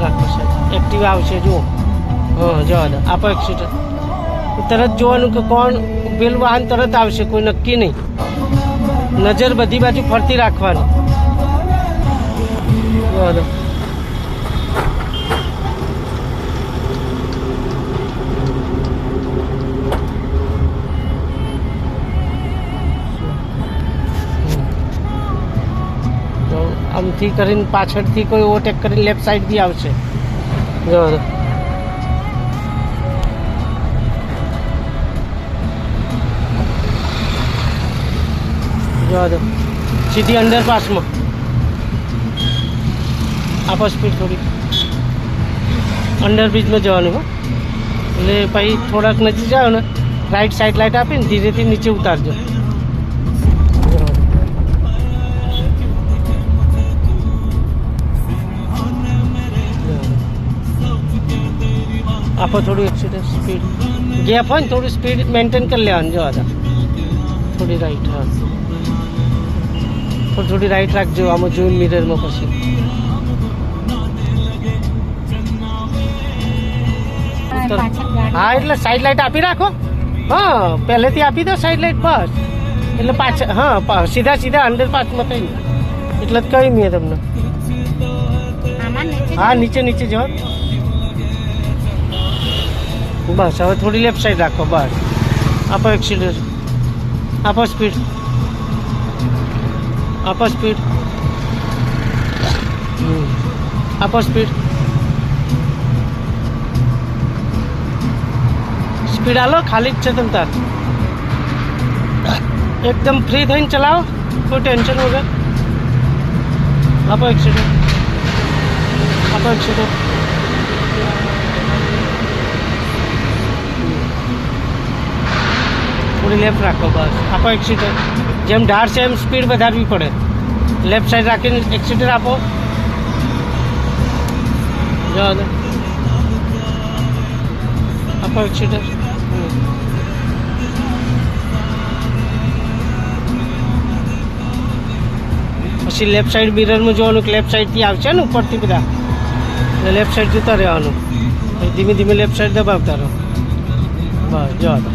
રાખો સાહેબ, એક્ટિવા આવશે જુઓ. હા જવા દો, આપો એક્સિટર. તરત જોવાનું કે કોણ પેલું વાહન તરત આવશે, કોઈ નક્કી નહીં. નજર બધી બાજુ ફરતી રાખવાની. જવા દો. આમથી કરીને પાછળથી કોઈ ઓવરટેક કરીને લેફ્ટ સાઈડ બી આવશે. જવા દો. જવા દો. સીધી અંડરપાસમાં આપો સ્પીડ થોડી. અંડરબ્રિજમાં જવાનું હો. એટલે પછી થોડાક નજીક જાઓ ને, રાઈટ સાઈડ લાઈટ આપીને ધીરેથી નીચે ઉતારજો. આપો થોડું એક્સિડન્ટ સ્પીડ ગેપ હોય ને થોડું સ્પીડ મેન્ટેન કરી લેવાનું. જવા દો. થોડી રાઈટ. હા થોડી રાઈટ રાખજો. આમાં જોઈને મિરરમાં પછી હા એટલે સાઈડ લાઈટ આપી રાખો. હા પહેલેથી આપી દો સાઈડ લાઈટ બસ. એટલે પાછળ હા સીધા સીધા અંડરપાસમાં થઈ એટલે જ કહી મેં તમને. હા નીચે નીચે જાઓ બસ. હવે થોડી લેફ્ટ સાઈડ રાખો બસ. આપો એક્સિલેટર, આપો સ્પીડ, આપો સ્પીડ, આપો સ્પીડ. સ્પીડ આલો, ખાલી જ છે તમ તાર. એકદમ ફ્રી થઈને ચલાવો, કોઈ ટેન્શન વગર. આપો એક્સિલેટર, આપો એક્સિલેટર. થોડી લેફ્ટ રાખો બસ. આપો એક્સિટર. જેમ ઢાળ છે એમ સ્પીડ વધારવી પડે. લેફ્ટ સાઈડ રાખીને એક્સિટર આપો. જવા દો. આપો એક્સિટર. પછી લેફ્ટ સાઈડ મિરરમાં જોવાનું કે લેફ્ટ સાઈડથી આવશે ને ઉપરથી બધા, એટલે લેફ્ટ સાઈડ જતા રહેવાનું. ધીમે ધીમે લેફ્ટ સાઈડ દબાવતા રહો બસ. જવા દો.